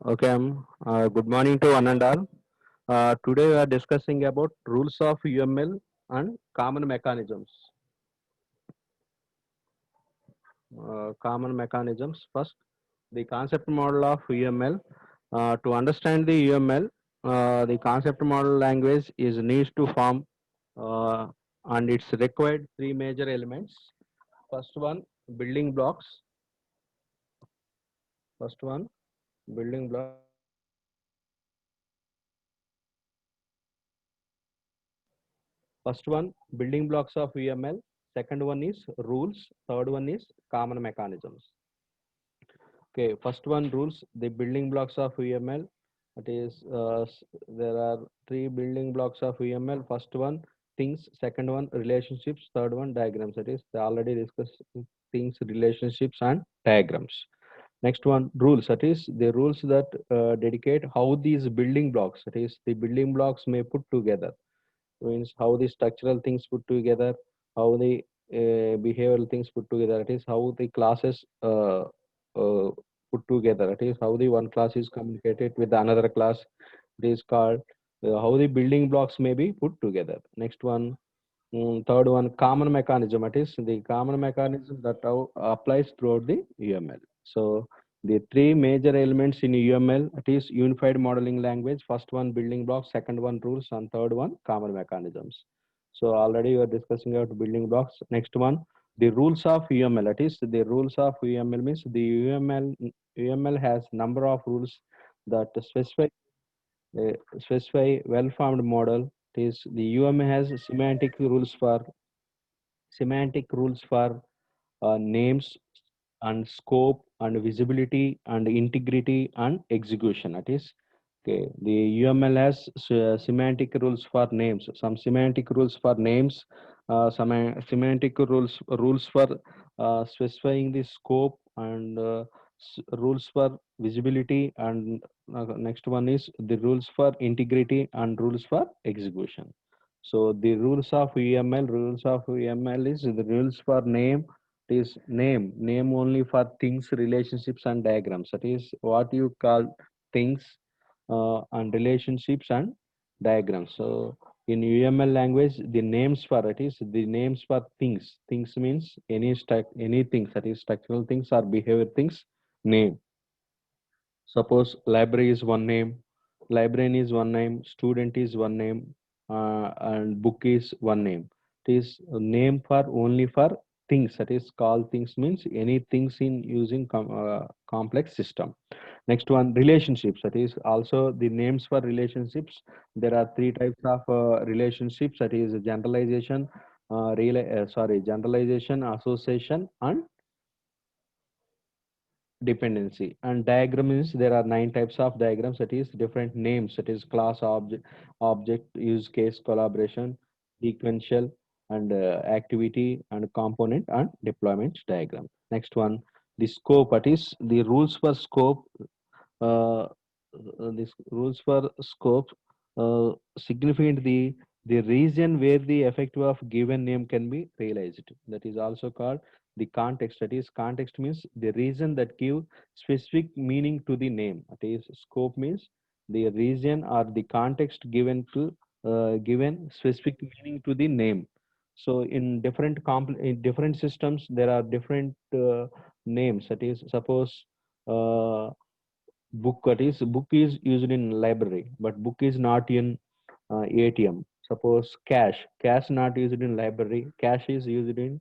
Okay, good morning to one and all. Today we are discussing about rules of UML and common mechanisms. Common mechanisms. First, the concept model of UML. To understand the UML, the concept model language is needs to form, uh, and it's required three major elements. First one, building blocks. First one, building blocks. First one, building blocks of UML. Second one is rules. Third one is common mechanisms. Okay, first one rules, the building blocks of UML. It is there are three building blocks of UML. First one things, second one relationships, third one diagrams. That is they already discussed things, relationships, and diagrams. Next one rules. That is the rules that dedicate how these building blocks. That is the building blocks may put together, means how the structural things put together, how the behavioral things put together. It is how the classes put together. It is how the one class is communicated with another class. It is called how the building blocks may be put together. Next one, third one, common mechanism. It is the common mechanism that applies throughout the UML. So the three major elements in UML, it is unified modeling language. First one, building blocks. Second one, rules. And third one, common mechanisms. So already we are discussing about building blocks. Next one, the rules of UML. It is the rules of UML means the UML has number of rules that specify well-formed model. It is the UML has semantic rules for names and scope and visibility and integrity and execution. That is okay. The UML has semantic rules for names. Some semantic rules for names. Some semantic rules for specifying the scope and rules for visibility, and next one is the rules for integrity and rules for execution. So the rules of UML is the rules for name. It is name only for things, relationships, and diagrams. That is what you call things and relationships and diagrams. So in UML language, the names for it is the names for things. Things means anything, that is structural things or behavior things. Name. Suppose library is one name, librarian is one name, student is one name, and book is one name. It is a name for only for things. That is called things means any things in using complex system. Next one, relationships. That is also the names for relationships. There are three types of relationships. That is generalization, generalization, association, and dependency. And diagram is there are nine types of diagrams. That is different names. That is class, object, use case, collaboration, sequential, and activity, and component and deployment diagram. Next one, the scope. That is the rules for scope. These rules for scope significant the region where the effect of given name can be realized. That is also called the context. That is context means the reason that give specific meaning to the name. That is scope means the region or the context given to given specific meaning to the name. So in in different systems there are different names. That is suppose uh, book. That is book is used in library, but book is not in ATM. Suppose cash not used in library, cash is used in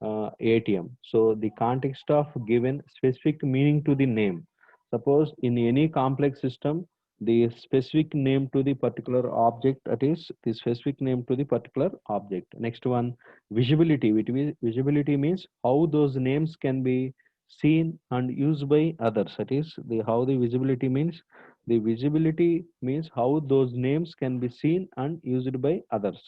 ATM. So the context of given specific meaning to the name. Suppose in any complex system, the specific name to the particular object, that is the specific name to the particular object. Next one, visibility. Visibility means how those names can be seen and used by others. That is the how the visibility means the visibility means how those names can be seen and used by others.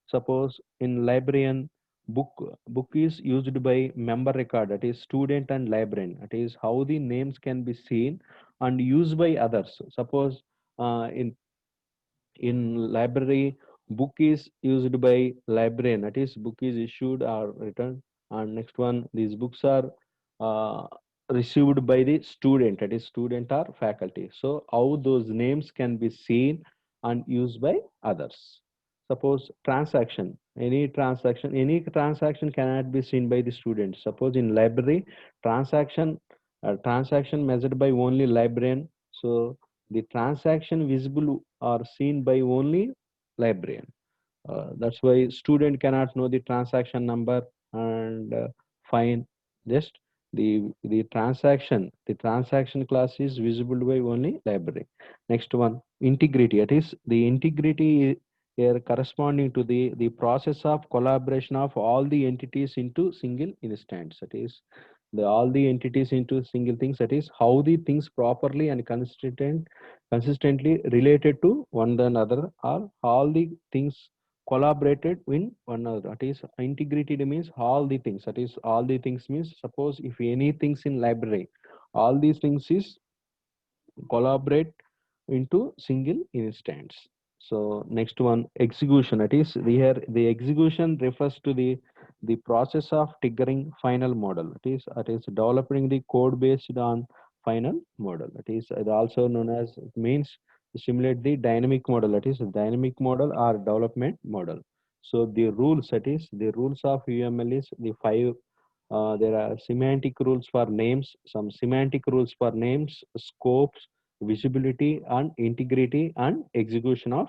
Suppose in librarian, book book is used by member record, that is student and librarian. That is how the names can be seen and used by others. Suppose in library, book is used by librarian. That is book is issued or returned. And next one, these books are uh, received by the student, that is student or faculty. So how those names can be seen and used by others. Suppose transaction, any transaction cannot be seen by the student. Suppose in library, transaction transaction measured by only librarian. So the transaction visible or seen by only librarian. That's why student cannot know the transaction number and fine. Just the transaction class is visible by only library. Next one, integrity. It is the integrity here corresponding to the process of collaboration of all the entities into single instance. That is the all the entities into single things. That is how the things properly and consistently related to one another, or all the things collaborated in one another. That is integrity means all the things. That is all the things means, suppose if any things in library, all these things is collaborate into single instance. So next one, execution. That is here the execution refers to the process of triggering final model. It is developing the code based on final model. It also known as, it means simulate the dynamic model. That is dynamic model or development model. So the rules, that is the rules of UML is the five. There are semantic rules for names, some semantic rules for names, scopes, visibility, and integrity, and execution of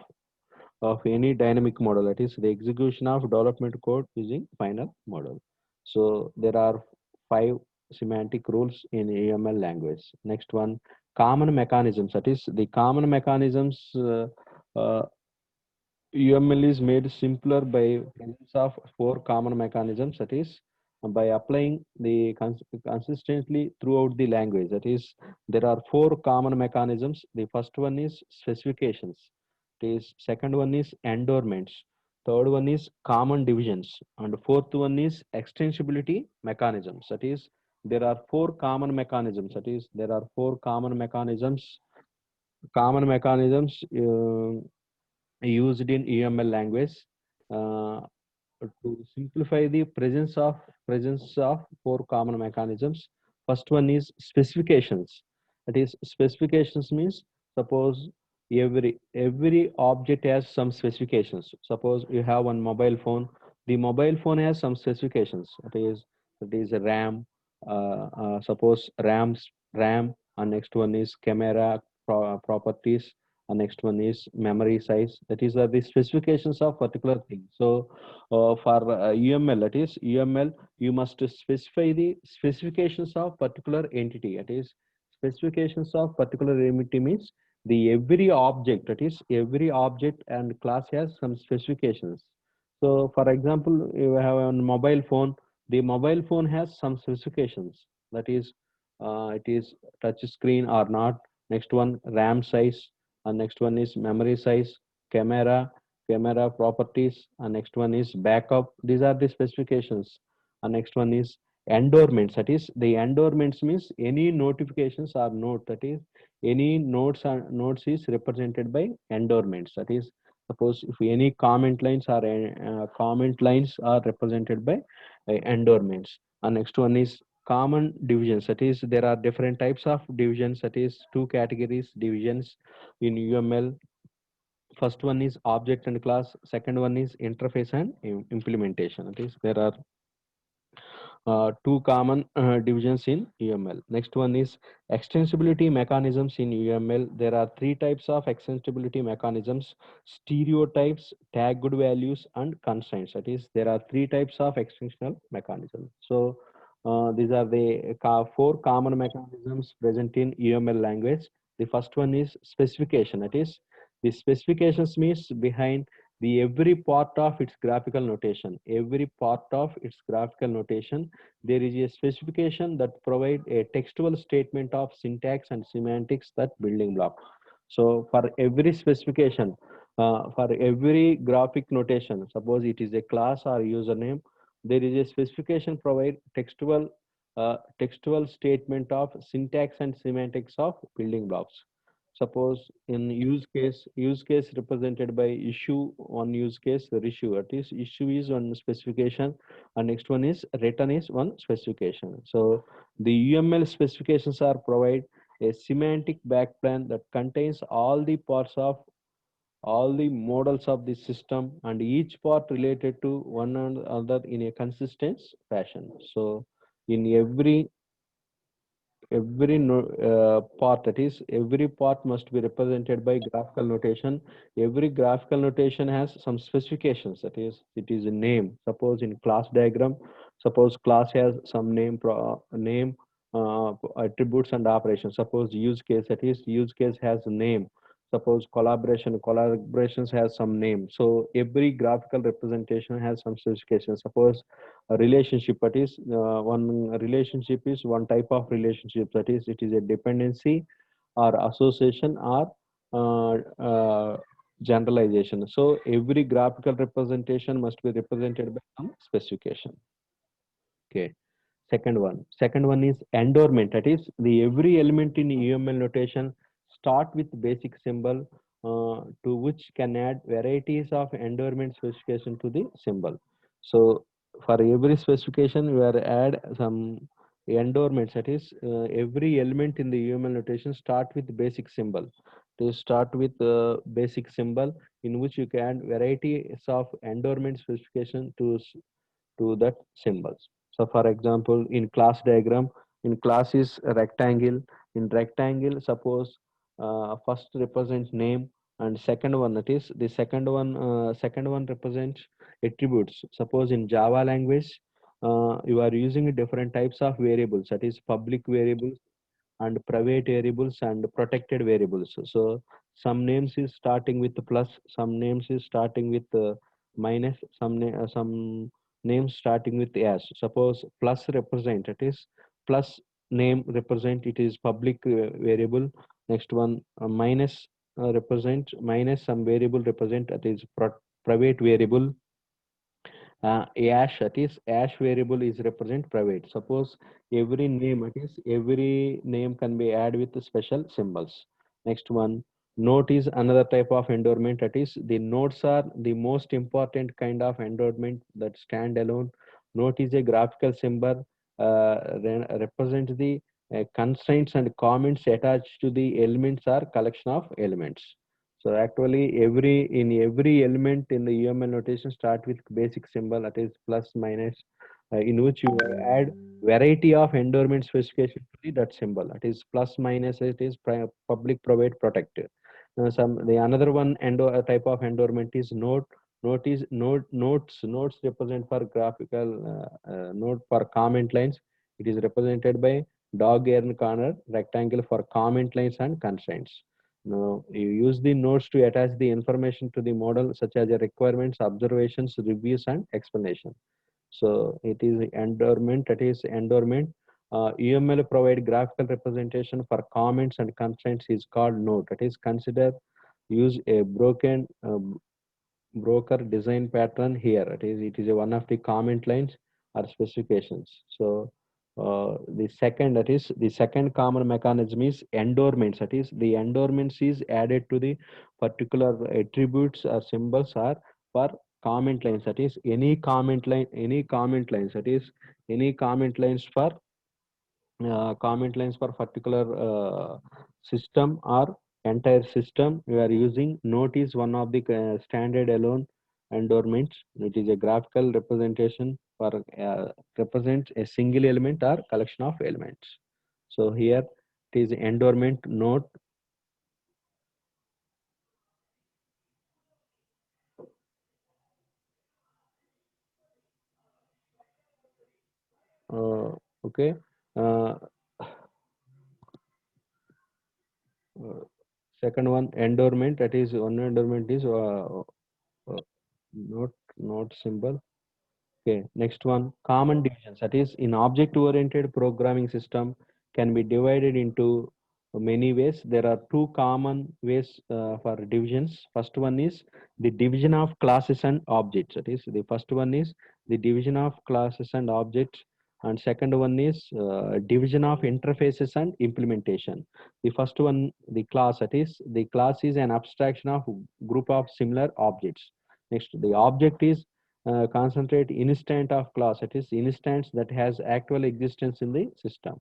any dynamic model. That is the execution of development code using final model. So there are five semantic rules in AML language. Next one, common mechanisms. That is the common mechanisms. Uh, UML is made simpler by presence of four common mechanisms. That is, by applying the consistently throughout the language. That is, there are four common mechanisms. The first one is specifications. It is second one is endorsements. Third one is common divisions, and fourth one is extensibility mechanisms. That is, there are four common mechanisms. That is, there are four common mechanisms. Common mechanisms. Used in UML language uh, to simplify the presence of four common mechanisms. First one is specifications. That is specifications means, suppose every object has some specifications. Suppose you have one mobile phone. The mobile phone has some specifications. That is a RAM. Suppose RAM, and next one is camera properties, and next one is memory size. That is the specifications of particular thing. So for UML, that is UML, you must specify the specifications of particular entity. That is specifications of particular entity means the every object, that is every object and class has some specifications. So for example, you have a mobile phone. The mobile phone has some specifications. That is, it is touch screen or not. Next one, RAM size, and next one is memory size, camera properties, and next one is backup. These are the specifications. And next one is endorsements. That is the endorsements means any notifications or note. That is any notes is represented by endorsements. That is, suppose if any comment lines are represented by endorsements. And next one is common divisions. That is, there are different types of divisions. That is two categories divisions in UML. First one is object and class. Second one is interface and implementation. That is, there are two common divisions in UML. Next one is extensibility mechanisms in UML. There are three types of extensibility mechanisms: stereotypes, tagged values, and constraints. That is, there are three types of extensional mechanisms. So these are the four common mechanisms present in UML language. The first one is specification. That is, the specifications means behind the every part of its graphical notation. Every part of its graphical notation, there is a specification that provide a textual statement of syntax and semantics, that building block. So for every specification, for every graphic notation, suppose it is a class or username, there is a specification provide textual statement of syntax and semantics of building blocks. Suppose in use case represented by issue, one use case, the issue. At is issue is one specification, and next one is return is one specification. So the UML specifications are provide a semantic backplane that contains all the models of the system and each part related to one another in a consistent fashion. So in every part, that is every part must be represented by graphical notation. Every graphical notation has some specifications, that is it is a name. Suppose in class diagram, suppose class has some name, attributes and operations. Suppose use case, that is use case has a name. Suppose collaborations has some name. So every graphical representation has some specification. Suppose a relationship, that is one relationship is one type of relationship, that is it is a dependency or association or generalization. So every graphical representation must be represented by some specification. Okay. Second one is endowment. That is the every element in UML notation start with basic symbol, to which can add varieties of endowment specification to the symbol. So for every specification, we are add some endowments. That is every element in the UML notation start with basic symbol. To start with basic symbol in which you can add varieties of endowment specification to that symbols. So for example, in class diagram, in class is a rectangle. In rectangle, suppose first represents name, and second one, that is the second one represents attributes. Suppose in Java language, you are using different types of variables, that is public variables and private variables and protected variables. So some names is starting with plus, some names is starting with minus, some names starting with s. Suppose plus represent, it is plus name represent, it is public variable. Next one minus represent, minus some variable represent, that is private variable. Ash, that is ash variable is represent private. Suppose every name, it is every name can be added with the special symbols. Next one, note is another type of endowment. That is the notes are the most important kind of endowment that stand alone. Note is a graphical symbol, represents the constraints and comments attached to the elements or collection of elements. So actually, every element in the UML notation start with basic symbol, that is plus minus, in which you add variety of endowment specification to that symbol. That is plus minus. It is public, private, protected. The another one type of endowment is note. Note is notes. Notes represent for graphical note for comment lines. It is represented by dog ear corner rectangle for comment lines and constraints. Now, you use the nodes to attach the information to the model, such as the requirements, observations, reviews, and explanation. So it is endowment, that is endowment. UML provide graphical representation for comments and constraints is called node. That is consider use a broker design pattern here. It is a one of the comment lines or specifications. So the second common mechanism is endowments. That is the endowments is added to the particular attributes or symbols or for comment lines. That is any comment lines. That is any comment lines for particular system or entire system. We are using note is one of the standard alone endowments. It is a graphical representation for represents a single element or collection of elements. So here it is endowment note. Okay. uh, uh, Second one endowment, that is one endowment is note symbol. Okay, next one, common divisions. That is, in object-oriented programming system can be divided into many ways. There are two common ways for divisions. First one is the division of classes and objects. That is, the first one is the division of classes and objects. and second one is division of interfaces and implementation. The first one, the class, that is the class is an abstraction of group of similar objects. Next, the object is concentrate instant of class, that is instance that has actual existence in the system.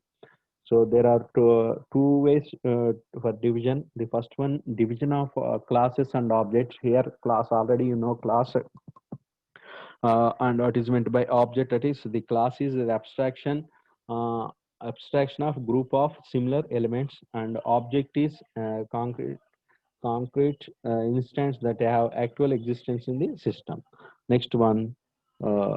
So there are two ways for division. The first one, division of classes and objects. Here class, already you know class, and what is meant by object, that is the class is the uh, abstraction of group of similar elements, and object is concrete instance that have actual existence in the system. Next one, uh,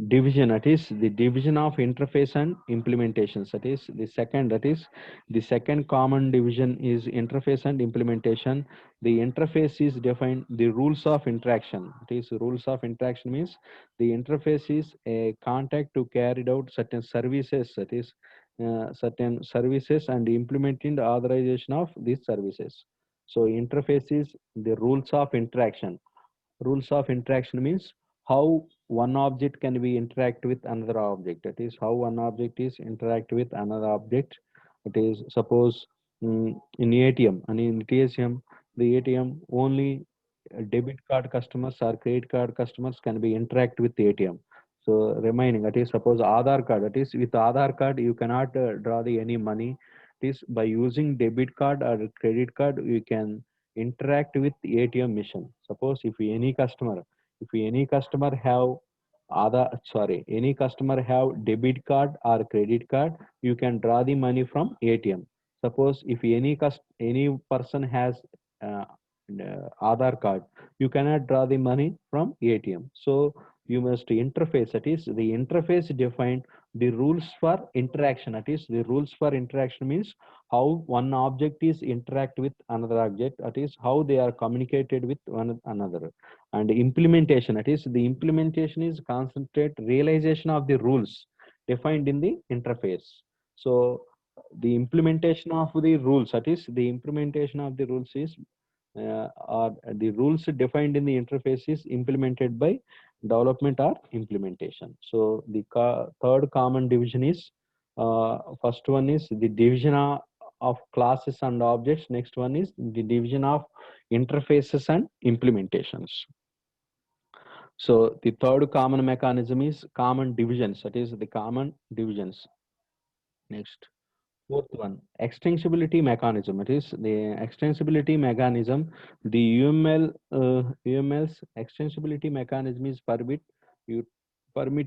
division, that is the division of interface and implementations, that is the second, that is the second common division is interface and implementation. The interface is defined the rules of interaction, it is rules of interaction means the interface is a contact to carry out certain services, that is certain services and implementing the authorization of these services. So interface is the rules of interaction. Rules of interaction means how one object can be interact with another object, that is how one object is interact with another object. It is suppose in ATM and in TSM, the ATM only debit card customers or credit card customers can be interact with the ATM. So remaining, that is suppose Aadhaar card, that is with Aadhaar card you cannot draw the any money. It is by using debit card or credit card you can interact with ATM machine. Suppose if any customer have any customer have debit card or credit card, you can draw the money from ATM. Suppose if any person has Aadhaar card, you cannot draw the money from ATM. So you must interface. That is the interface defined the rules for interaction. That is the rules for interaction means how one object is interact with another object, that is how they are communicated with one another. And implementation, that is the implementation is concentrate realization of the rules defined in the interface. So the implementation of the rules, that is the implementation of the rules is or the rules defined in the interface is implemented by development or implementation. So the third common division is first one is the division of classes and objects. Next one is the division of interfaces and implementations. So the third common mechanism is common divisions. That is the common divisions. Next, fourth one, extensibility mechanism. It is the extensibility mechanism. The UML's extensibility mechanism is permit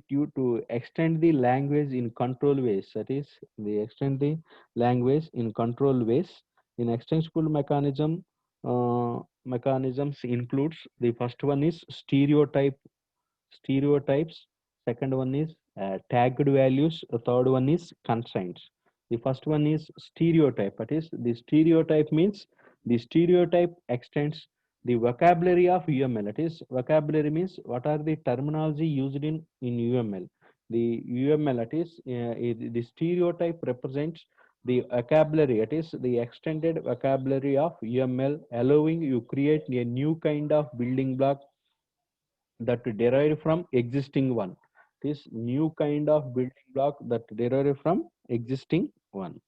you to extend the language in control ways. That is, they extend the language in control ways. In extensible mechanisms includes the first one is stereotypes. Second one is tagged values. The third one is constraints. The first one is stereotype. That is, the stereotype means the stereotype extends the vocabulary of UML. That is, vocabulary means what are the terminology used in UML. The UML, that is, the stereotype represents the vocabulary. It is the extended vocabulary of UML, allowing you create a new kind of building block that derived from existing one. This new kind of building block that derived from existing one.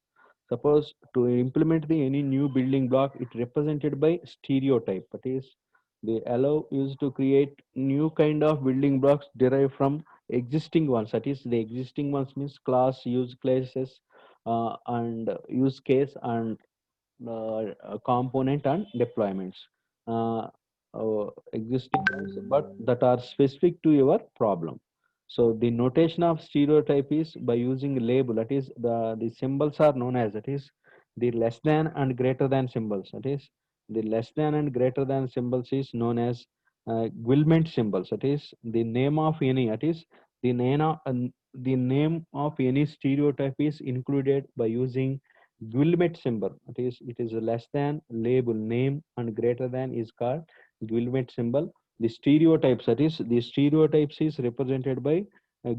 Suppose to implement the any new building block, it represented by stereotype. That is, they allow us to create new kind of building blocks derived from existing ones. That is, the existing ones means class, use cases, and use case and component and deployments. Uh, Existing ones, but that are specific to your problem. So the notation of stereotype is by using label. That is the symbols are known as, that is the less than and greater than symbols. That is the less than and greater than symbols is known as Guillemot symbols. That is the name of any. That is the name of any stereotype is included by using Guillemot symbol. It is a less than label name and greater than is called Guillemot symbol. The stereotypes, that is the stereotypes is represented by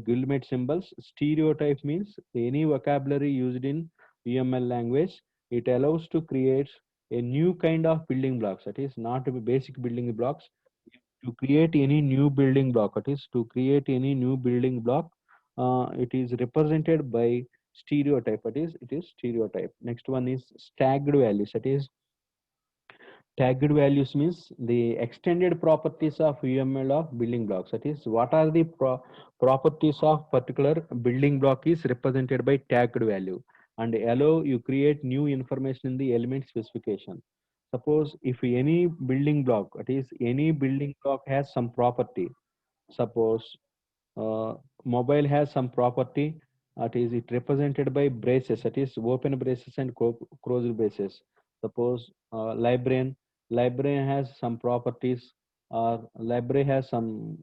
Guillemot symbols. Stereotype means any vocabulary used in UML language. It allows to create a new kind of building blocks. That is not a basic building blocks. To create any new building block, that is to create any new building block it is represented by stereotype. It is stereotype. Next one is stacked values. That is, tagged values means the extended properties of UML of building blocks. That is, what are the properties of particular building block is represented by tagged value, and allow you create new information in the element specification. Suppose if any building block, that is, any building block has some property. Suppose uh, mobile has some property, that is it represented by braces, that is open braces and closed braces. Suppose librarian has some properties, or library has some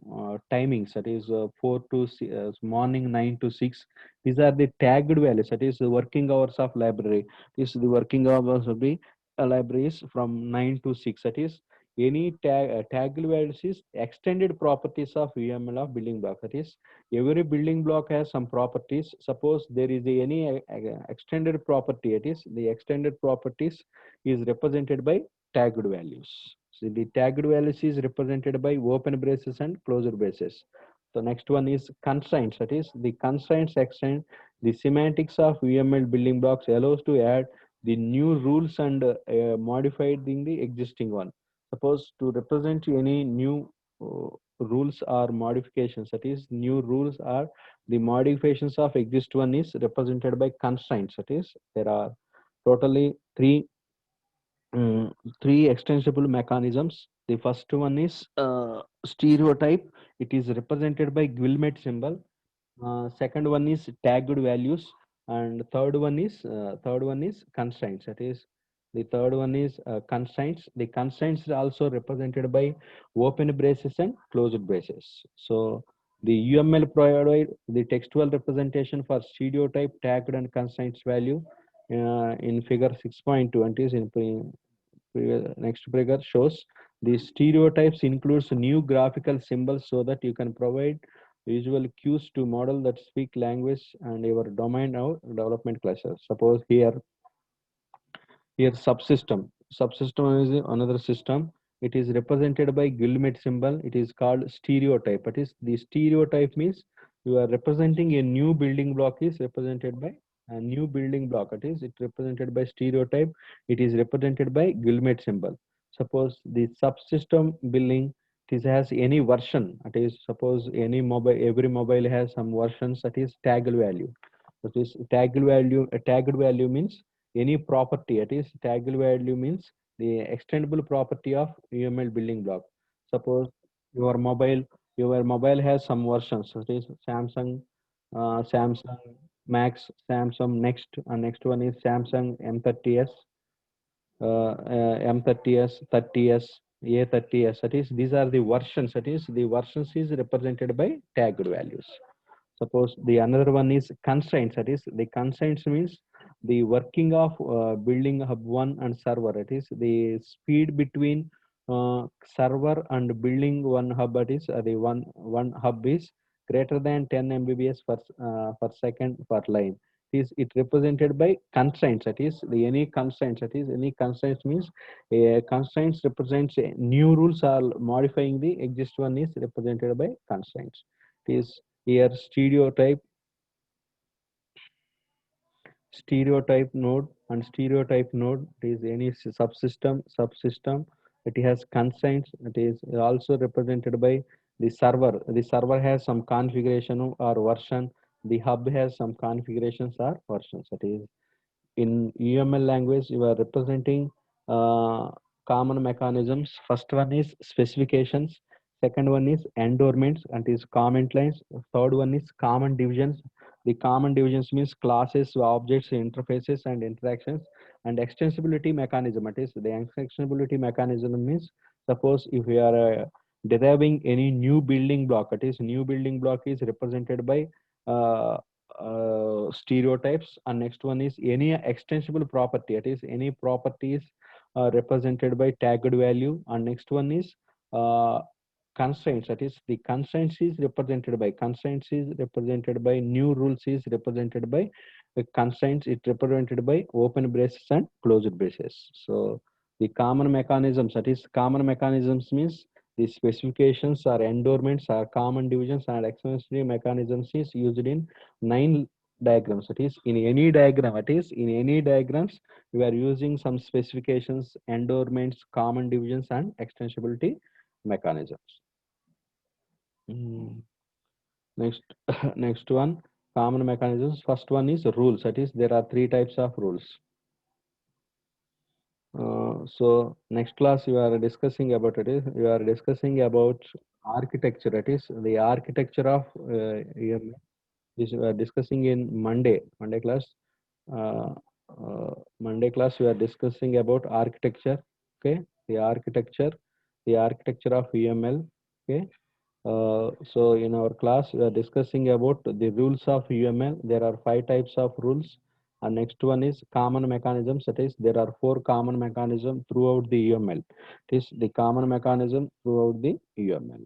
timings, that is 4 to morning 9 to 6. These are the tagged values, that is the working hours of library. This is the working hours of the library is from 9 to 6. That is, any tag values is extended properties of UML of building block. That is, every building block has some properties. Suppose there is any extended property, it is the extended properties is represented by tagged values. So the tagged values is represented by open braces and closed braces. So next one is constraints. That is, the constraints extend the semantics of UML building blocks, allows to add the new rules and modified in the existing one. Suppose to represent any new rules or modifications, that is new rules are the modifications of exist one is represented by constraints. That is, there are totally mm, three extensible mechanisms. The first one is stereotype. It is represented by Guillemot symbol. Second one is tagged values, and third one is constraints. That is, the third one is constraints. The constraints are also represented by open braces and closed braces. So the UML provide the textual representation for stereotype, tagged, and constraints value in figure 6.20 is in next figure shows the stereotypes includes new graphical symbols so that you can provide visual cues to model that speak language and your domain or development cluster. Suppose here subsystem is another system. It is represented by Guillemot symbol. It is called stereotype. It is the stereotype means you are representing a new building block is represented by a new building block. It represented by stereotype. It is represented by Guillemot symbol. Suppose the subsystem building, it is has any version. It is suppose any mobile, every mobile has some versions. That is tag value. That is tag value. A tagged value means any property. It is tag value means the extendable property of UML building block. Suppose your mobile your mobile has some versions. It is Samsung Max, Samsung Next, and next one is Samsung M30s, M30s, 30s, A30s. That is, these are the versions. That is, the versions is represented by tagged values. Suppose the another one is constraints. That is, the constraints means the working of building hub one and server. It is the speed between server and building one hub. That is the one hub is greater than 10 Mbps per second per line. It represented by constraints. That is the any constraints. That is any constraints means constraints represents new rules are modifying the exist one is represented by constraints. It is here stereotype node and stereotype node. It is any subsystem. It has constraints. It is also represented by the server has some configuration or version. The hub has some configurations or versions. That is, in UML language, you are representing uh, common mechanisms. First one is specifications. Second one is endorsements and is comment lines. Third one is common divisions. The common divisions means classes, objects, interfaces, and interactions. And extensibility mechanism. It is the extensibility mechanism means suppose if we are deriving any new building block, it is new building block is represented by uh, stereotypes, and next one is any extensible property. It is any properties represented by tagged value, and next one is uh, constraints. That is the constraints is represented by new rules is represented by constraints. It represented by open braces and closed braces. So the common mechanisms, that is common mechanisms means The specifications are endowments are common divisions and exponential mechanisms is used in 9 diagrams. It is in any diagram. It is in any diagrams we are using some specifications, endowments, common divisions, and extensibility mechanisms. Mm. Next, next one, common mechanisms. First one is rules. That is, there are 3 types of rules. So next class you are discussing about it is you are discussing about architecture. That is the architecture of EMI. This we are discussing in Monday class. Uh, Monday class we are discussing about architecture. Okay, the architecture of UML. Okay. So in our class, we are discussing about the rules of UML. There are 5 types of rules. And next one is common mechanisms. That is, there are 4 common mechanisms throughout the UML. It is the common mechanism throughout the UML.